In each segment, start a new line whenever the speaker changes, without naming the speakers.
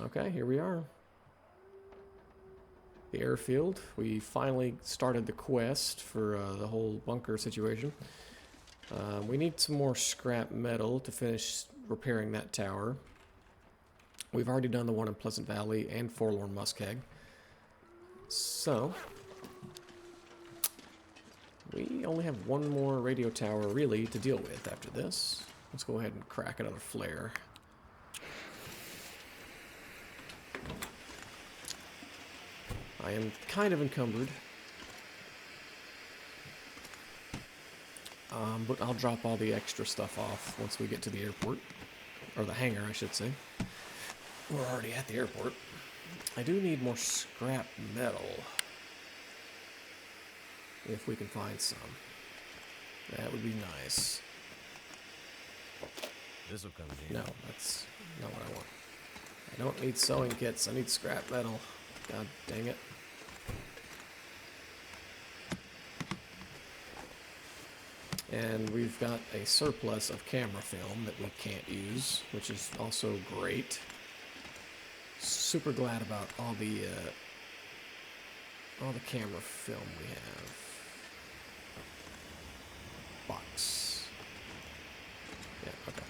Okay, here we are. The airfield. We finally started the quest for the whole bunker situation. We need some more scrap metal to finish repairing that tower. We've already done the one in Pleasant Valley and Forlorn Muskeg. So, we only have one more radio tower really to deal with after this. Let's go ahead and crack another flare. I am kind of encumbered. But I'll drop all the extra stuff off once we get to the airport. Or the hangar, I should say. We're already at the airport. I do need more scrap metal. If we can find some. That would be nice.
This'll come in here.
No, that's not what I want. I don't need sewing kits. I need scrap metal. God dang it. And we've got a surplus of camera film that we can't use, which is also great. Super glad about all the camera film we have. Box. Yeah, okay.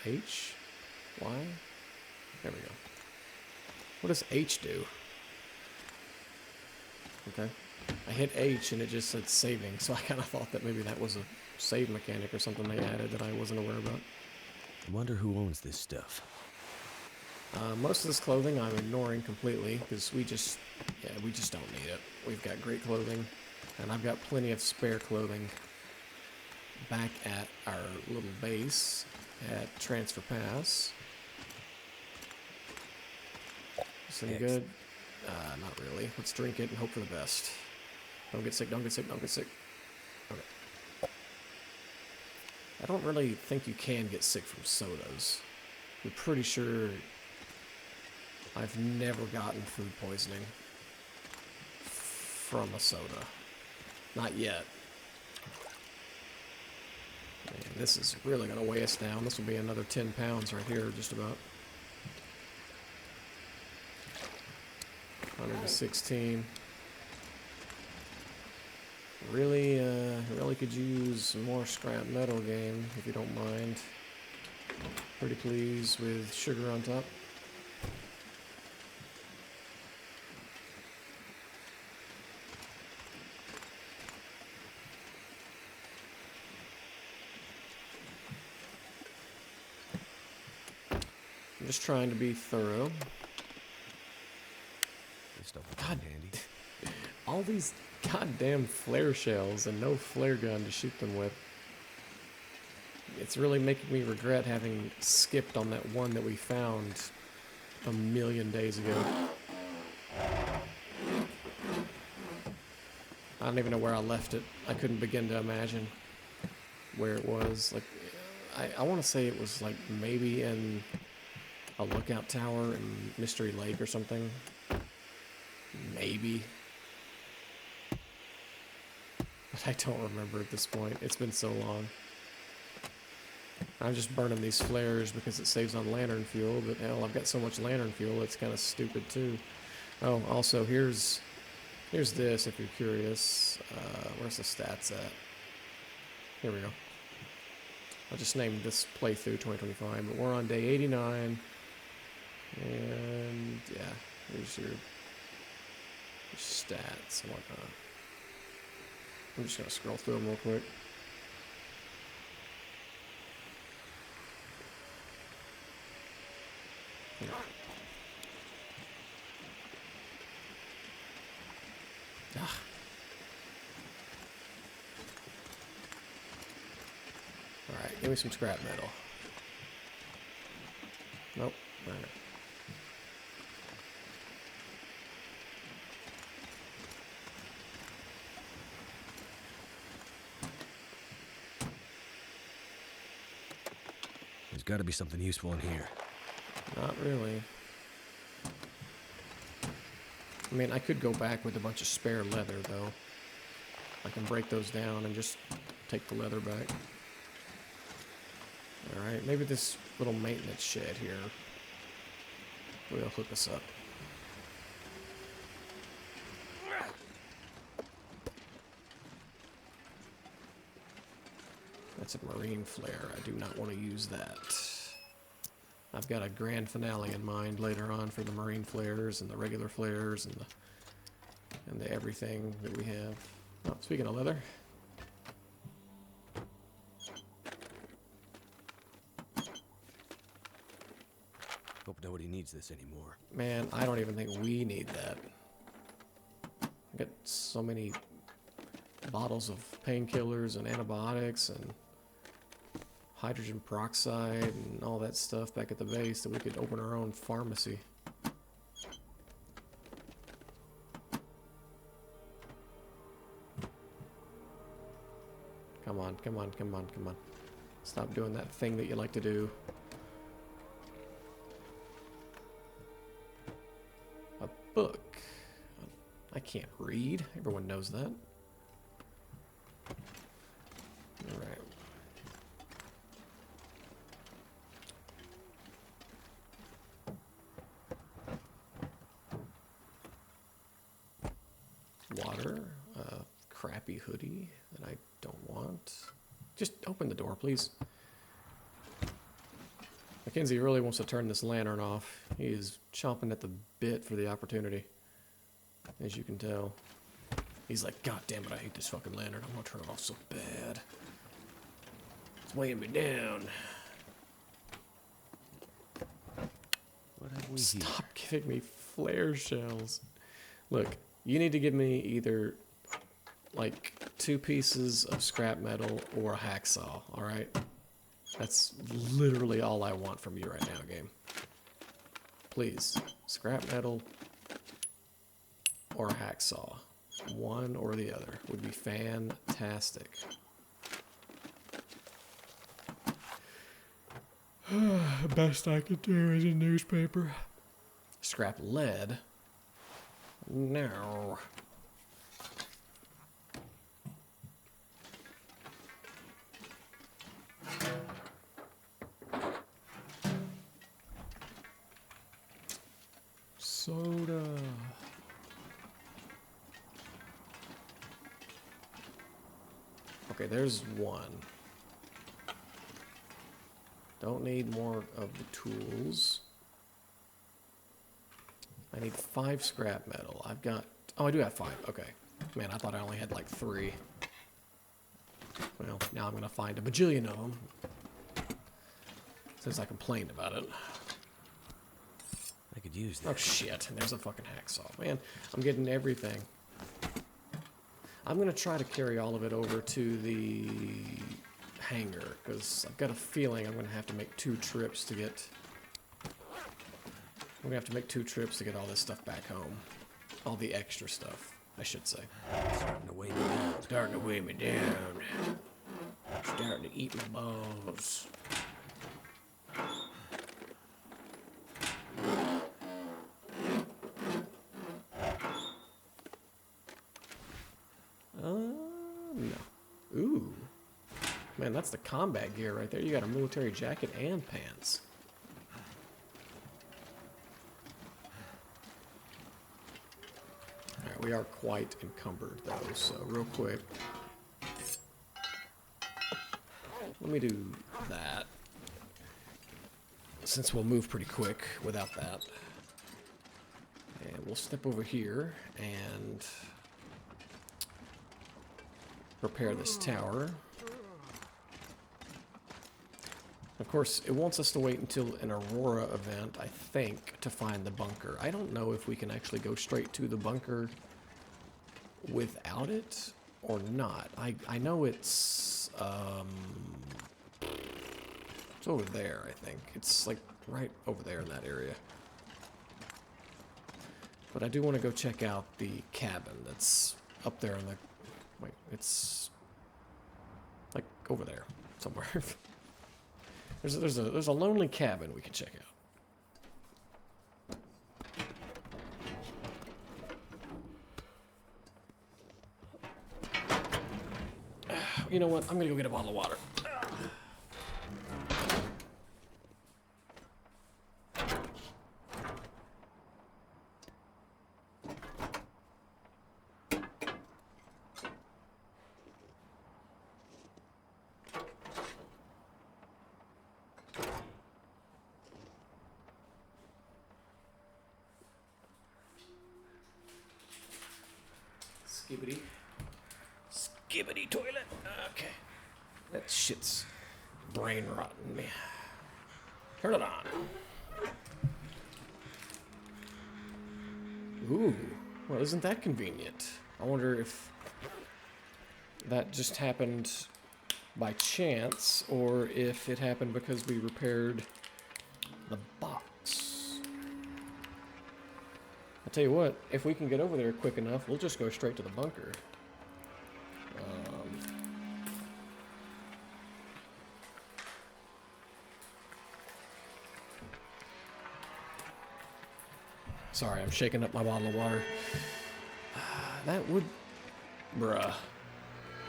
H? Y? There we go. What does H do? Okay. I hit H and it just said saving, so I kind of thought that maybe that was a save mechanic or something they added that I wasn't aware about.
I wonder who owns this stuff.
Most of this clothing I'm ignoring completely because we just don't need it. We've got great clothing, and I've got plenty of spare clothing back at our little base at Transfer Pass. Is any good? Not really. Let's drink it and hope for the best. Don't get sick, don't get sick, don't get sick. Okay. I don't really think you can get sick from sodas. I'm pretty sure I've never gotten food poisoning from a soda. Not yet. Man, this is really going to weigh us down. This will be another 10 pounds right here, just about. 116. Really could use some more scrap metal, game, if you don't mind. Pretty please with sugar on top. I'm just trying to be thorough.
This stuff will
God,
come handy.
all these goddamn flare shells and no flare gun to shoot them with. It's really making me regret having skipped on that one that we found a million days ago. I don't even know where I left it. I couldn't begin to imagine where it was. Like, I want to say it was like maybe in a lookout tower in Mystery Lake or something. Maybe. But I don't remember at this point. It's been so long. I'm just burning these flares because it saves on lantern fuel, but hell, I've got so much lantern fuel, it's kind of stupid too. Oh, also, here's this, if you're curious. Where's the stats at? Here we go. I just named this playthrough 2025, but we're on day 89. And, yeah, here's your stats and whatnot. I'm just going to scroll through them real quick. Yeah. Ah. Alright, give me some scrap metal. Nope. Alright.
There's got to be something useful in here.
Not really. I mean, I could go back with a bunch of spare leather, though. I can break those down and just take the leather back. Alright, maybe this little maintenance shed here will hook us up. That's a marine flare. I do not want to use that. I've got a grand finale in mind later on for the marine flares and the regular flares and the everything that we have. Oh, speaking of leather.
Hope nobody needs this anymore.
Man, I don't even think we need that. I got so many bottles of painkillers and antibiotics and hydrogen peroxide and all that stuff back at the base that we could open our own pharmacy. Come on, come on, come on, come on. Stop doing that thing that you like to do. A book. I can't read. Everyone knows that. Alright. Water. Crappy hoodie that I don't want. Just open the door, please. Mackenzie really wants to turn this lantern off. He is chomping at the bit for the opportunity, as you can tell. He's like, God damn it, I hate this fucking lantern. I'm gonna turn it off so bad. It's weighing me down.
What have we here?
Stop giving me flare shells. Look, you need to give me either like 2 pieces of scrap metal or a hacksaw, alright? That's literally all I want from you right now, game. Please, scrap metal or a hacksaw. One or the other would be fantastic. Best I could do is a newspaper. Scrap lead? No. Soda. Okay, there's one. Don't need more of the tools. I need 5 scrap metal. I've got... Oh, I do have 5. Okay. Man, I thought I only had like 3. Well, now I'm going to find a bajillion of them. Since I complained about it.
I could use that.
Oh shit, there's a fucking hacksaw. Man, I'm getting everything. I'm gonna try to carry all of it over to the hangar, because I've got a feeling I'm gonna have to make 2 trips to get... I'm gonna have to make 2 trips to get all this stuff back home. All the extra stuff, I should say.
Starting to weigh me down.
Starting to weigh me down. Starting to eat my balls. No. Ooh. Man, that's the combat gear right there. You got a military jacket and pants. Alright, we are quite encumbered though, so real quick. Let me do that. Since we'll move pretty quick without that. And we'll step over here and repair this tower. Of course, it wants us to wait until an Aurora event, I think, to find the bunker. I don't know if we can actually go straight to the bunker without it or not. I know it's over there, I think. It's like right over there in that area. But I do want to go check out the cabin that's up there in the... Wait, it's like over there somewhere. there's a lonely cabin we can check out. You know what? I'm gonna go get a bottle of water. Skibbity. Skibbity toilet. Okay. That shit's brain rotting me. Turn it on. Ooh. Well, isn't that convenient? I wonder if that just happened by chance or if it happened because we repaired the box. I'll tell you what, if we can get over there quick enough, we'll just go straight to the bunker. Sorry, I'm shaking up my bottle of water. That would... Bruh.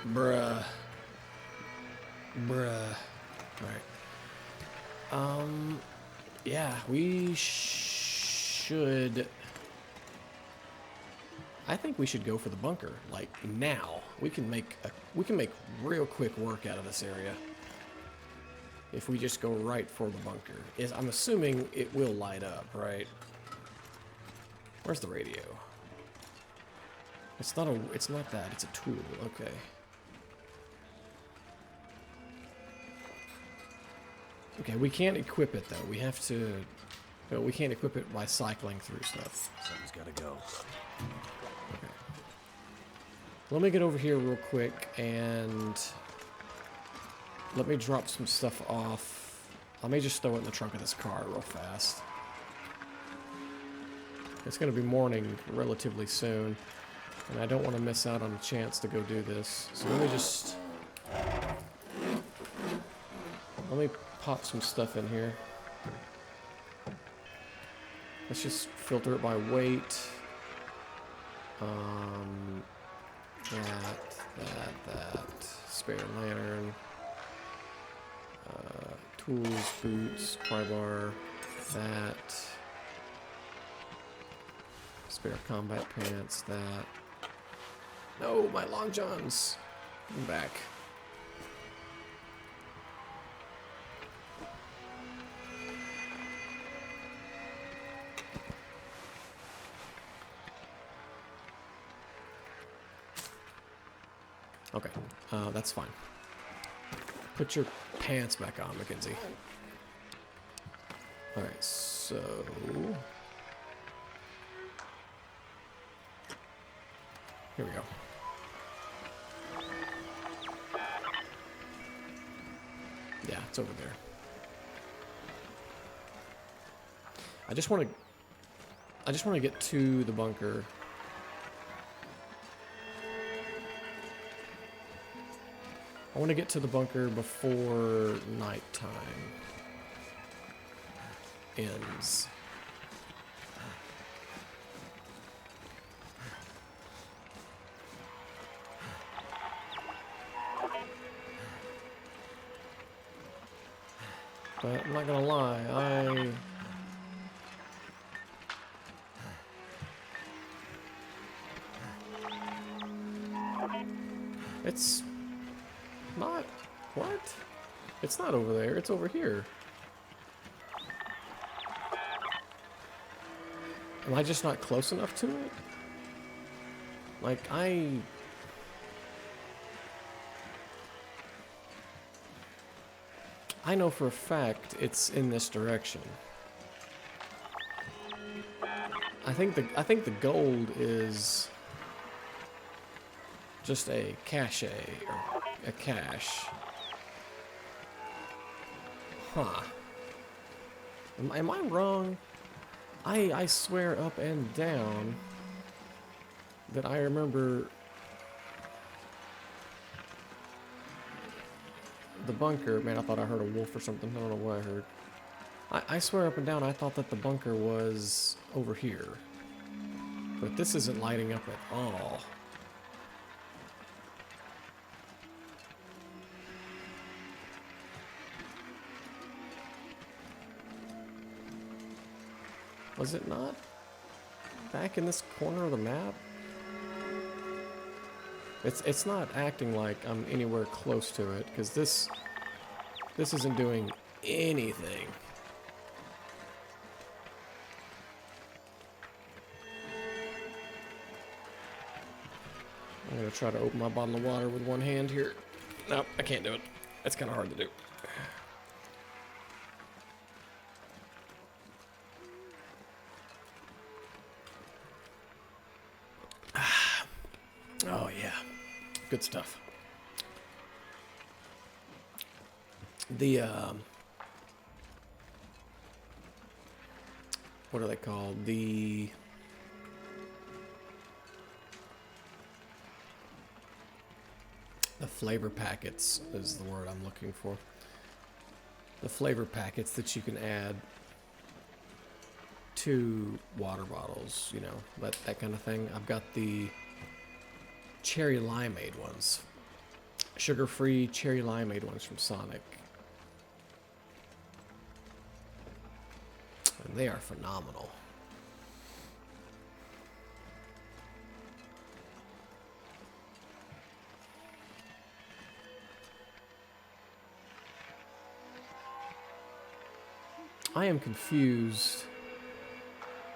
Bruh. Bruh. Alright. Yeah, we should... I think we should go for the bunker, like, now. We can make real quick work out of this area. If we just go right for the bunker. I'm assuming it will light up, right? Where's the radio? It's not that, it's a tool, okay. Okay, we can't equip it though. We have to, we can't equip it by cycling through stuff.
Something's gotta go.
Okay. Let me get over here real quick and let me drop some stuff off. I may just throw it in the trunk of this car real fast. It's going to be morning relatively soon, and I don't want to miss out on a chance to go do this. So let me pop some stuff in here. Let's just filter it by weight. That. Spare lantern. Tools, boots, pry bar. That. Spare combat pants, that. No, my long johns. I'm back. Okay, that's fine. Put your pants back on, Mackenzie. Alright, so... Here we go. Yeah, it's over there. I just want to get to the bunker. I want to get to the bunker before nighttime ends. But I'm not gonna lie, it's not... What? It's not over there, it's over here. Am I just not close enough to it? Like, I know for a fact it's in this direction. I think the gold is just a cache or a cache. Huh. Am I wrong? I swear up and down that I remember the bunker. Man, I thought I heard a wolf or something. I don't know what I heard. I swear up and down I thought that the bunker was over here. But this isn't lighting up at all. Was it not back in this corner of the map? It's not acting like I'm anywhere close to it, because this isn't doing anything. I'm gonna try to open my bottle of water with one hand here. Nope, I can't do it. That's kind of hard to do. Oh yeah, good stuff. The what are they called? The flavor packets is the word I'm looking for. The flavor packets that you can add to water bottles, you know, that kind of thing. I've got the cherry limeade ones. Sugar-free cherry limeade ones from Sonic. And they are phenomenal. I am confused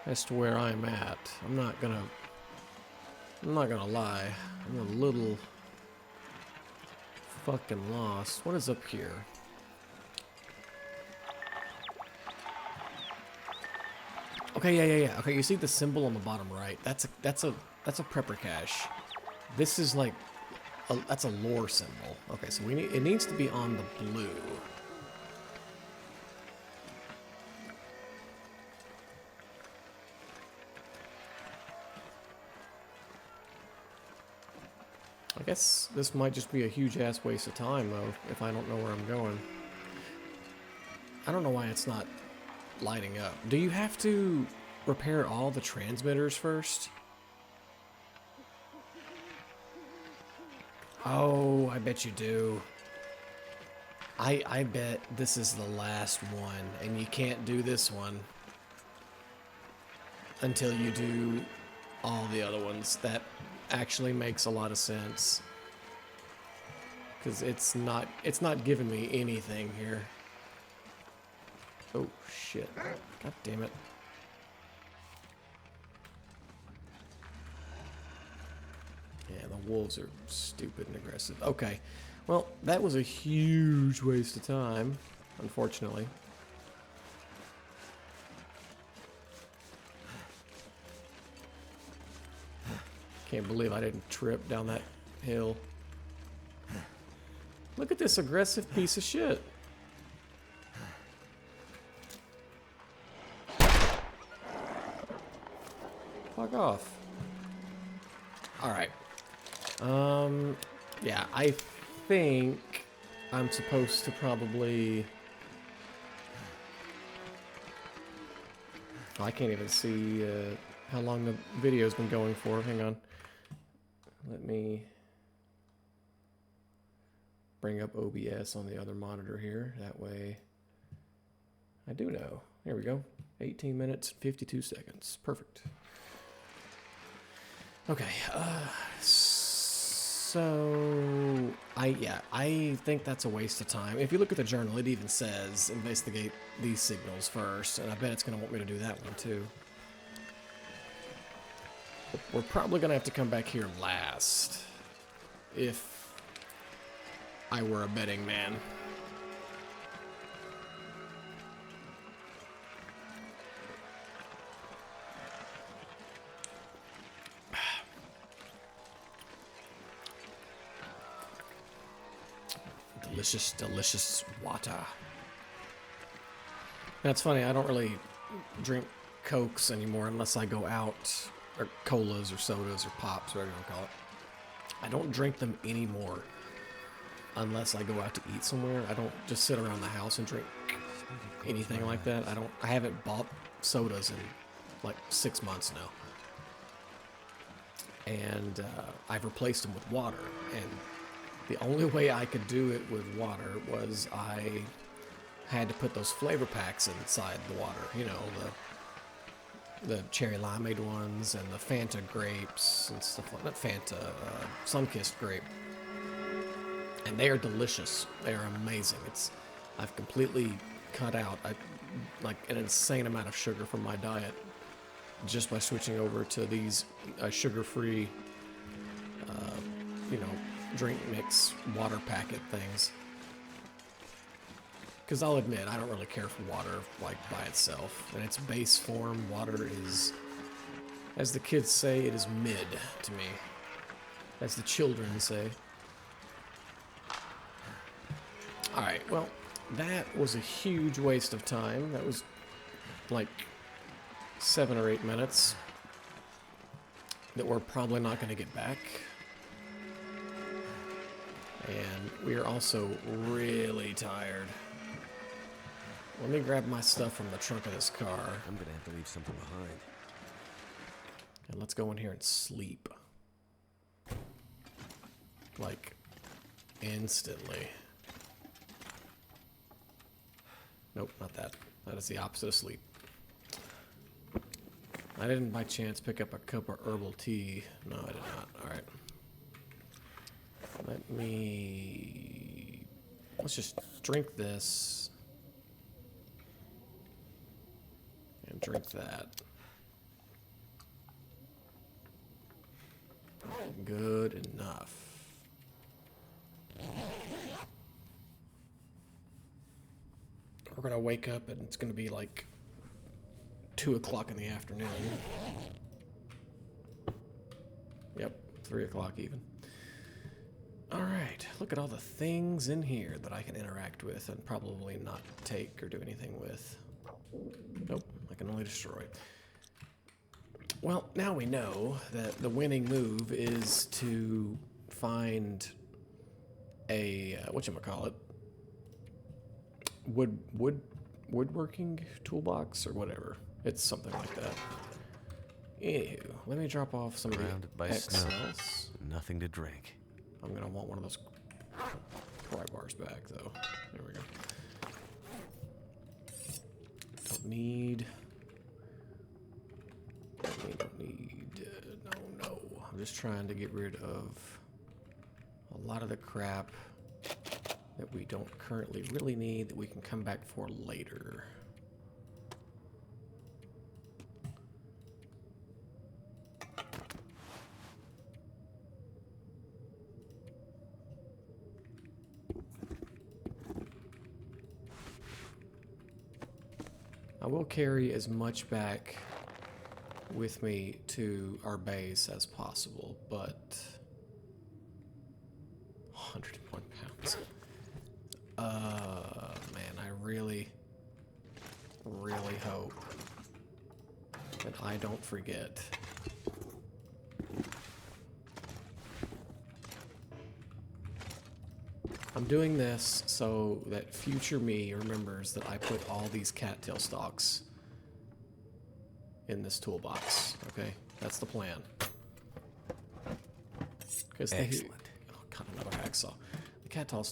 as to where I'm at. I'm not gonna lie. I'm a little fucking lost. What is up here? Okay, yeah. Okay, you see the symbol on the bottom right? That's a prepper cache. This is like that's a lore symbol. Okay, so it needs to be on the blue. I guess this might just be a huge ass waste of time though, if I don't know where I'm going. I don't know why it's not lighting up. Do you have to repair all the transmitters first? Oh, I bet you do. I bet this is the last one, and you can't do this one until you do all the other ones. That actually makes a lot of sense. Because it's not giving me anything here. Oh, shit. God damn it. Yeah, the wolves are stupid and aggressive. Okay. Well, that was a huge waste of time, unfortunately. Can't believe I didn't trip down that hill. Look at this aggressive piece of shit. Fuck off. Alright. Yeah, I think I'm supposed to probably... Oh, I can't even see how long the video's been going for. Hang on. Let me bring up OBS on the other monitor here. That way I do know. Here we go. 18 minutes, 52 seconds. Perfect. Okay, so I think that's a waste of time. If you look at the journal, it even says investigate these signals first, and I bet it's going to want me to do that one too. We're probably going to have to come back here last, if I were a betting man. Delicious, delicious water. That's funny, I don't really drink Cokes anymore unless I go out, or colas or sodas or pops, whatever you want to call it. I don't drink them anymore unless I go out to eat somewhere. I don't just sit around the house and drink anything like that. I haven't bought sodas in like 6 months now. And I've replaced them with water, and the only way I could do it with water was I had to put those flavor packs inside the water. You know, the cherry limeade ones and the Fanta grapes and stuff like that. Fanta, sun-kissed grape. And they are delicious. They are amazing. I've completely cut out like an insane amount of sugar from my diet just by switching over to these sugar-free you know, drink mix water packet things. Because I'll admit, I don't really care for water, like, by itself. In its base form, water is, as the kids say, it is mid to me. As the children say. Alright, well, that was a huge waste of time. That was, like, 7 or 8 minutes that we're probably not going to get back. And we are also really tired. Let me grab my stuff from the trunk of this car.
I'm gonna have to leave something behind.
And let's go in here and sleep. Like, instantly. Nope, not that. That is the opposite of sleep. I didn't by chance pick up a cup of herbal tea. No, I did not. Alright. Let's just drink this. And drink that. Good enough. We're gonna wake up and it's gonna be like 2 o'clock in the afternoon. Yep, 3 o'clock even. Alright, look at all the things in here that I can interact with and probably not take or do anything with. Nope, I can only destroy. Well, now we know that the winning move is to find a, whatchamacallit, woodworking toolbox or whatever. It's something like that. Anywho, let me drop off some
Surrounded by snow.
XLs.
Nothing to drink.
I'm gonna want one of those pry bars back, though. There we go. Don't need. No. I'm just trying to get rid of a lot of the crap that we don't currently really need that we can come back for later. I will carry as much back with me to our base as possible, but 101 pounds. Man, I really hope that I don't forget. I'm doing this so that future me remembers that I put all these cattail stalks in this toolbox. Okay, that's the plan. Because
Excellent.
Oh god, another hacksaw. The cattail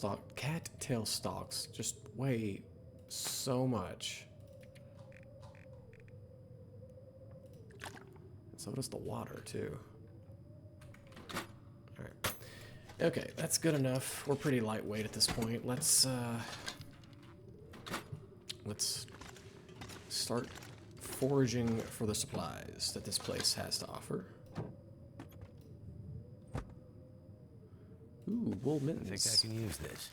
stalks just weigh so much. And so does the water too. All right. Okay, that's good enough. We're pretty lightweight at this point. Let's start foraging for the supplies that this place has to offer. Ooh, wool
I
mittens.
think I can use this.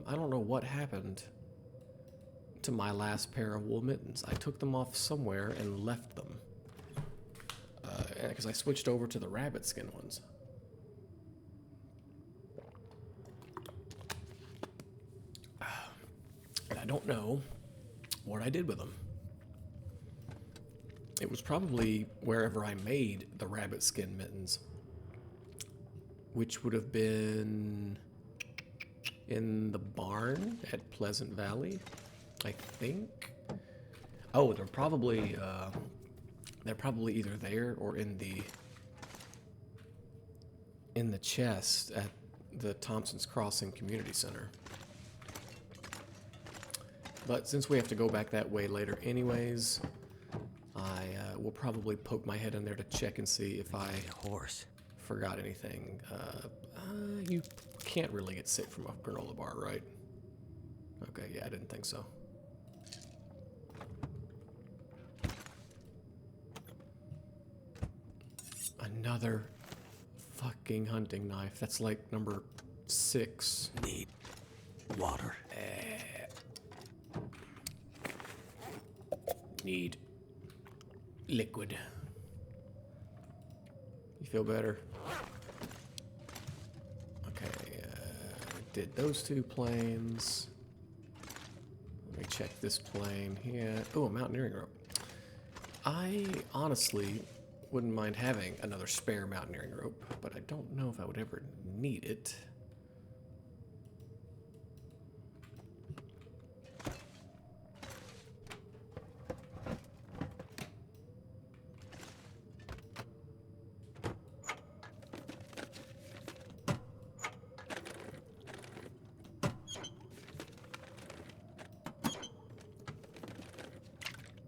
I don't know what happened to my last pair of wool mittens. I took them off somewhere and left them. Because I switched over to the rabbit skin ones. And I don't know what I did with them. It was probably wherever I made the rabbit skin mittens, which would have been in the barn at Pleasant Valley, I think. Oh, they're probably either there or in the chest at the Thompson's Crossing Community Center. But since we have to go back that way later anyways, I will probably poke my head in there to check and see if I
Horse.
forgot anything. You can't really get sick from a granola bar, right? Okay, yeah, I didn't think so. Another fucking hunting knife. That's like number 6.
Need water.
Need liquid. You feel better? Okay, did those 2 planes. Let me check this plane here. Oh, a mountaineering rope. I honestly wouldn't mind having another spare mountaineering rope, but I don't know if I would ever need it.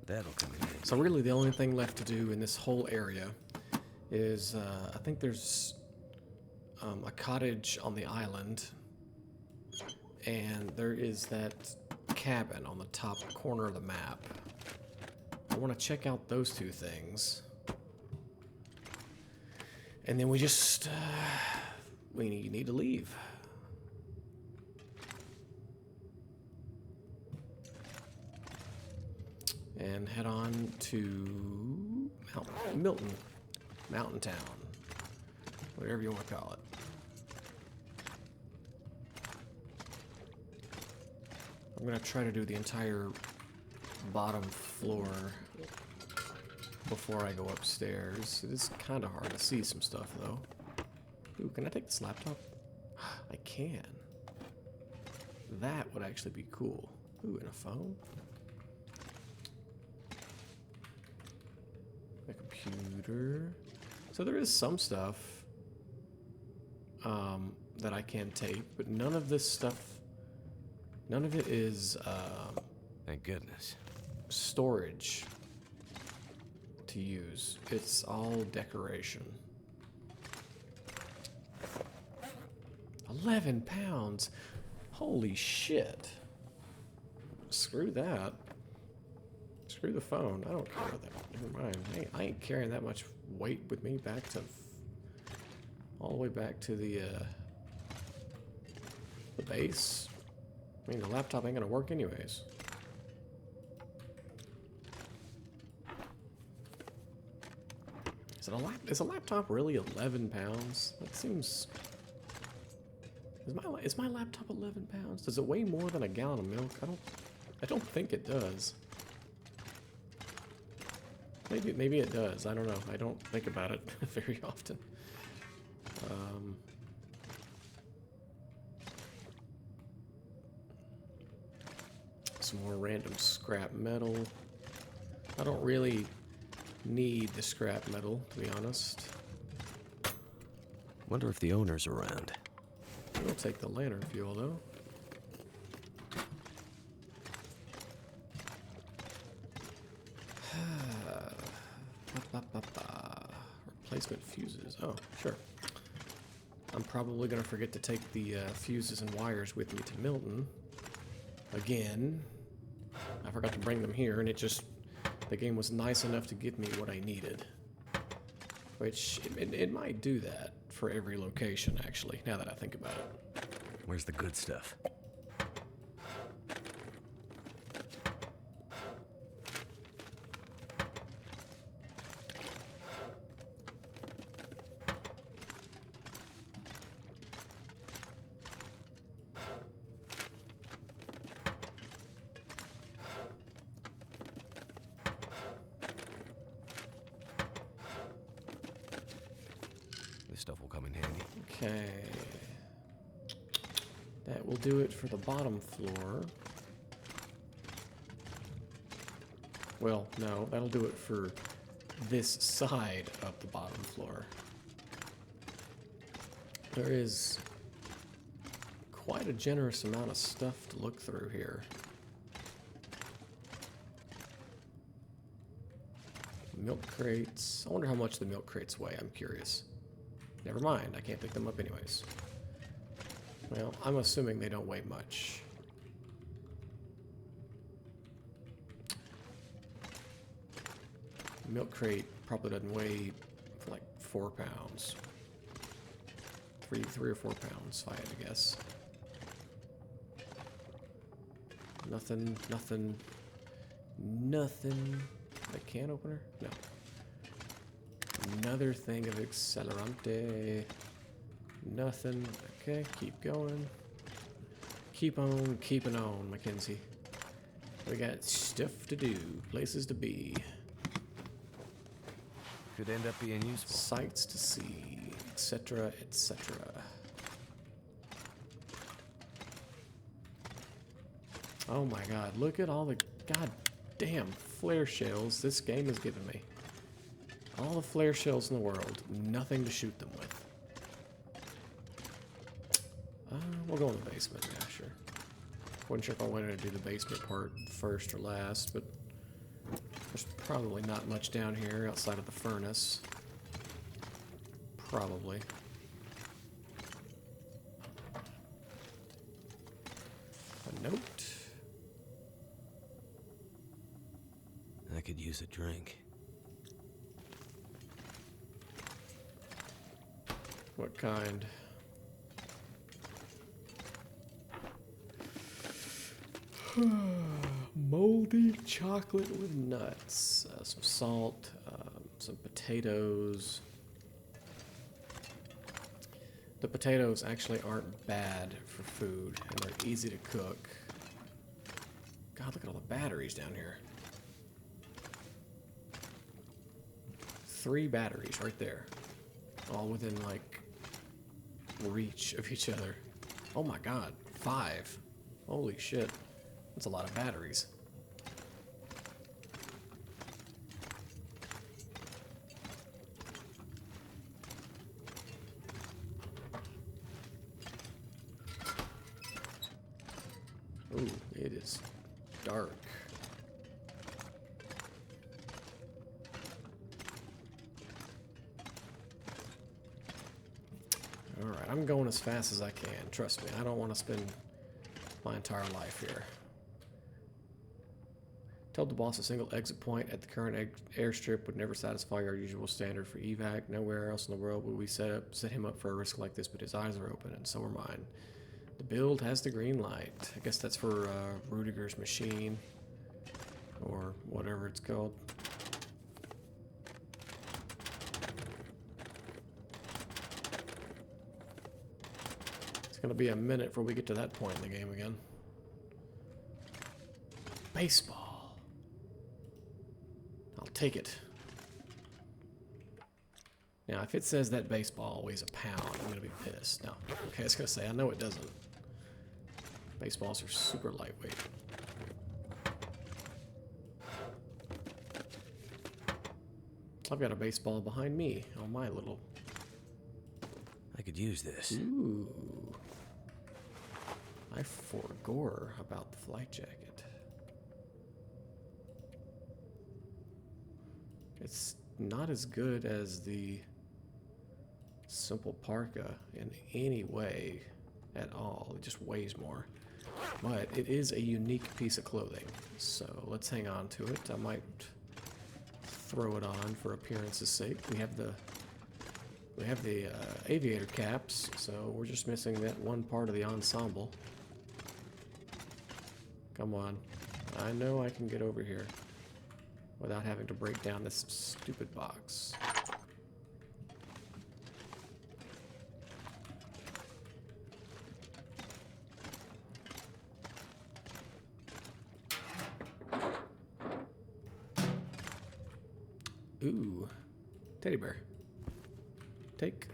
That'll come in handy.
So really the only thing left to do in this whole area is, I think there's a cottage on the island, and there is that cabin on the top corner of the map. I want to check out those 2 things. And then we just, we need to leave. And head on to Milton, Mountain Town, whatever you want to call it. I'm gonna try to do the entire bottom floor before I go upstairs. It is kind of hard to see some stuff though. Ooh, can I take this laptop? I can. That would actually be cool. Ooh, and a phone? A computer. So there is some stuff that I can take, but none of this stuff, none of it is
Thank goodness.
storage to use. It's all decoration. 11 pounds. Holy shit. Screw that. Screw the phone. I don't care about that. Never mind. I ain't carrying that much weight with me back to... all the way back to the base. I mean, the laptop ain't gonna work anyways. Is a laptop really 11 pounds? That seems... Is my laptop 11 pounds? Does it weigh more than a gallon of milk? I don't think it does. Maybe it does. I don't know. I don't think about it very often. Some more random scrap metal. I don't really need the scrap metal, to be honest.
Wonder if the owner's around.
We'll take the lantern fuel, though. Replacement fuses. Oh, sure. I'm probably going to forget to take the fuses and wires with me to Milton. Again. I forgot to bring them here, and the game was nice enough to give me what I needed. Which, it might do that for every location, actually, now that I think about it.
Where's the good stuff? This stuff will come in handy.
Okay. That will do it for the bottom floor. Well, no, that'll do it for this side of the bottom floor. There is quite a generous amount of stuff to look through here. Milk crates. I wonder how much the milk crates weigh. I'm curious. Never mind, I can't pick them up anyways. Well, I'm assuming they don't weigh much. Milk crate probably doesn't weigh like 4 pounds. 3 or 4 pounds, if I had to guess. Nothing. A can opener? No. Another thing of accelerante. Nothing. Okay, keep going. Keep on keeping on, Mackenzie. We got stuff to do, places to be,
Could end up being useful.
sights to see, etc., etc. Oh my god, look at all the goddamn flare shells this game has given me. All the flare shells in the world, nothing to shoot them with. We'll go in the basement, yeah, sure. Wasn't sure if I wanted to do the basement part first or last, but there's probably not much down here outside of the furnace. Probably. A note.
I could use a drink.
What kind? Moldy chocolate with nuts, some salt, some potatoes. The potatoes actually aren't bad for food, and they're easy to cook. God, look at all the batteries down here. 3 batteries right there, all within like reach of each other. Oh my God, 5. Holy shit. That's a lot of batteries. Ooh, it is dark. Alright, I'm going as fast as I can. Trust me, I don't want to spend my entire life here. Told the boss a single exit point at the current airstrip would never satisfy our usual standard for evac. Nowhere else in the world would we set him up for a risk like this, but his eyes are open, and so are mine. The build has the green light. I guess that's for Rudiger's machine, or whatever it's called. It's gonna be a minute before we get to that point in the game again. Baseball. I'll take it. Now, if it says that baseball weighs a pound, I'm gonna be pissed. No. Okay, I was gonna say, I know it doesn't. Baseballs are super lightweight. I've got a baseball behind me on my little...
I could use this.
Ooh. I forgot about the flight jacket. It's not as good as the simple parka in any way at all. It just weighs more. But it is a unique piece of clothing, so let's hang on to it. I might throw it on for appearance's sake. We have the aviator caps, so we're just missing that one part of the ensemble. Come on. I know I can get over here without having to break down this stupid box. Ooh, teddy bear. Take.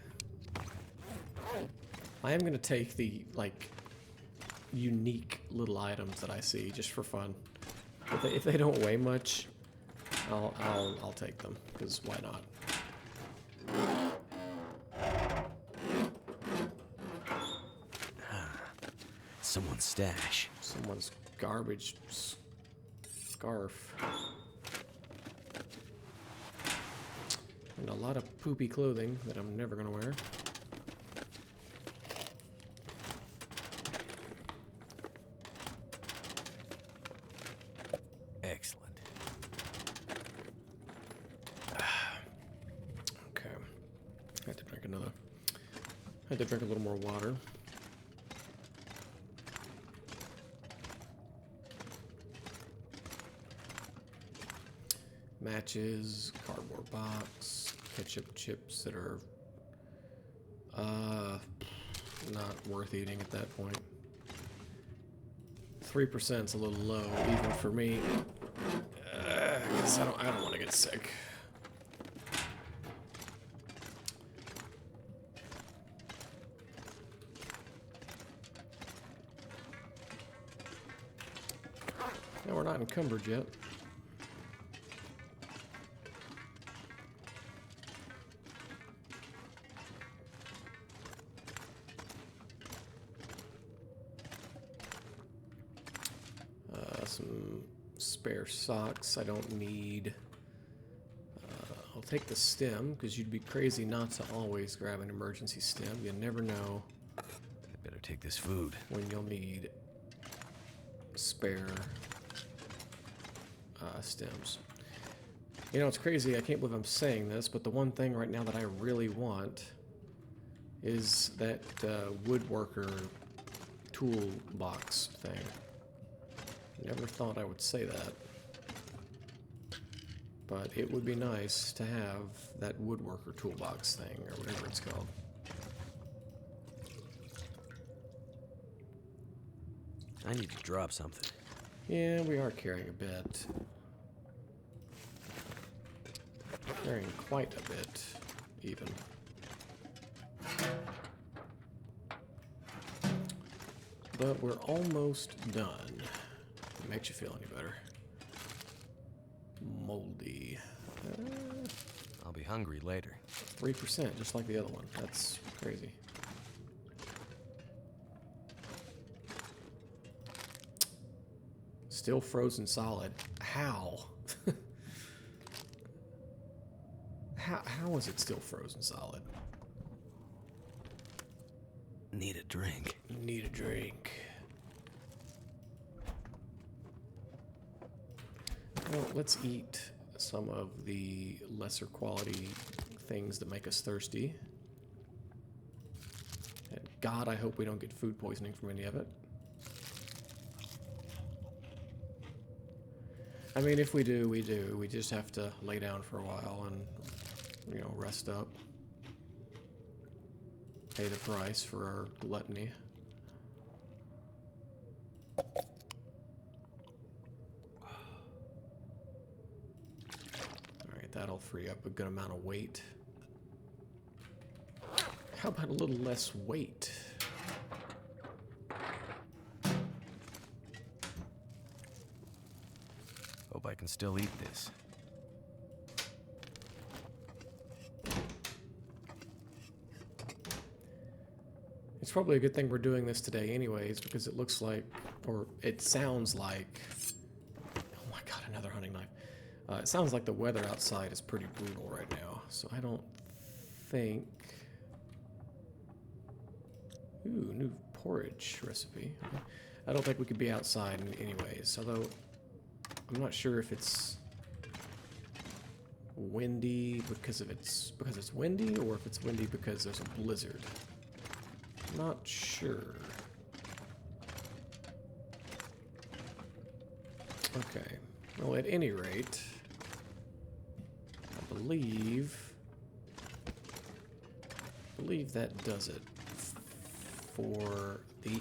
I am gonna take the, like, unique little items that I see just for fun. If they don't weigh much, I'll take them, because why not?
Someone's stash.
Someone's garbage scarf. And a lot of poopy clothing that I'm never gonna wear.
Excellent.
Okay. I have to drink another. Had to drink a little more water. Matches, cardboard box, ketchup chips that are not worth eating at that point. 3% is a little low, even for me. 'Cause I don't want to get sick. No, we're not encumbered yet. Some spare socks I don't need. I'll take the stem, because you'd be crazy not to always grab an emergency stem. You never know
I better take this food.
when you'll need spare stems. You know, it's crazy, I can't believe I'm saying this, but the one thing right now that I really want is that woodworker toolbox thing. Never thought I would say that. But it would be nice to have that woodworker toolbox thing, or whatever it's called.
I need to drop something.
Yeah, we are carrying a bit. Carrying quite a bit, even. But we're almost done. If it makes you feel any better. Moldy.
I'll be hungry later.
3%, just like the other one. That's crazy. Still frozen solid. How? How is it still frozen solid?
Need a drink.
Need a drink. Well, let's eat some of the lesser quality things that make us thirsty. And God, I hope we don't get food poisoning from any of it. I mean, if we do, we do. We just have to lay down for a while and, you know, rest up. Pay the price for our gluttony. Alright, that'll free up a good amount of weight. How about a little less weight?
Hope I can still eat this.
It's probably a good thing we're doing this today anyways, because it looks like, or it sounds like, oh my god, another hunting knife. It sounds like the weather outside is pretty brutal right now, so I don't think... Ooh, new porridge recipe. Okay. I don't think we could be outside anyways, although I'm not sure if it's windy because it's windy, or if it's windy because there's a blizzard. Not sure. Okay. Well, at any rate, I believe that does it for the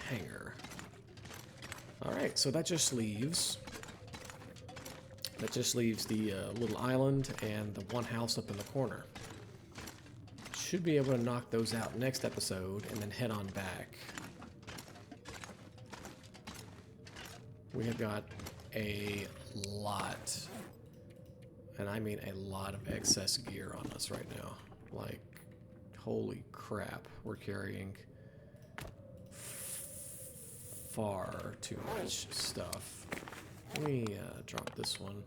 hangar. All right, so that just leaves the little island and the one house up in the corner. Should be able to knock those out next episode and then head on back. We have got a lot, and I mean a lot of excess gear on us right now. Like, holy crap, we're carrying far too much stuff. Let me drop this one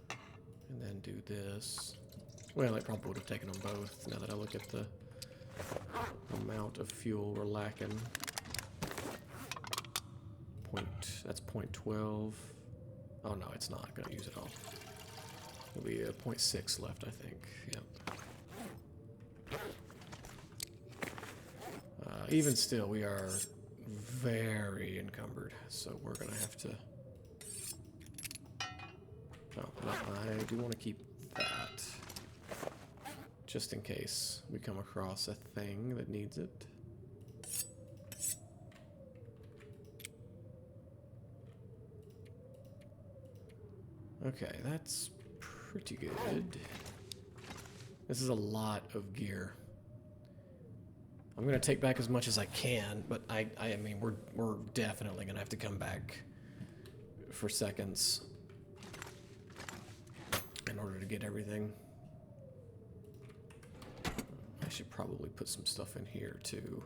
and then do this. Well, I probably would have taken them both, now that I look at the amount of fuel we're lacking. That's 0.12. Oh no, it's not going to use it all. There'll be 0.6 left, I think. Yep. Even still, we are very encumbered, so we're gonna have to... Oh, no, I do want to keep that. Just in case we come across a thing that needs it. Okay, that's pretty good. This is a lot of gear. I'm gonna take back as much as I can, but I mean, we're definitely gonna have to come back for seconds in order to get everything. I should probably put some stuff in here too.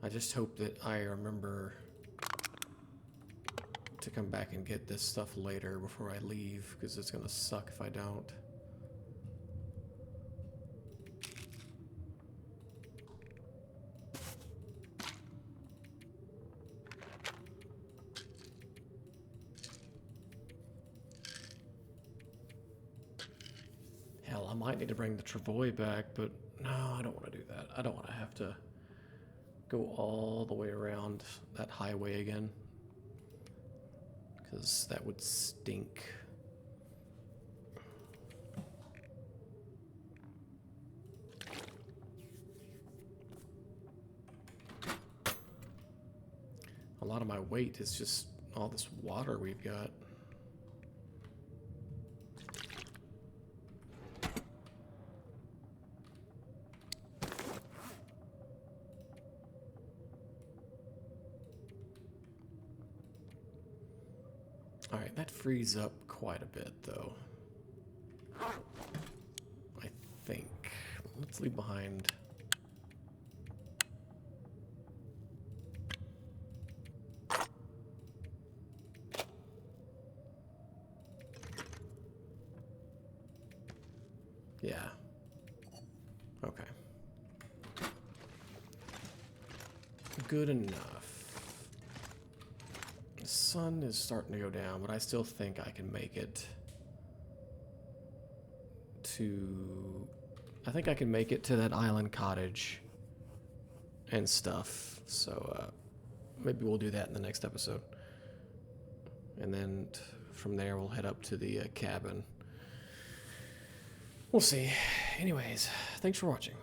I just hope that I remember to come back and get this stuff later before I leave, because it's gonna suck if I don't. Hell, I might need to bring the travois back, but no, I don't want to do that. I don't want to have to go all the way around that highway again, because that would stink. A lot of my weight is just all this water we've got. Alright, that frees up quite a bit, though. I think. Let's leave behind... Yeah. Okay. Good enough. The sun is starting to go down, but I still think I can make it to... I think I can make it to that island cottage and stuff. So, maybe we'll do that in the next episode. And then from there, we'll head up to the cabin. We'll see. Anyways, thanks for watching.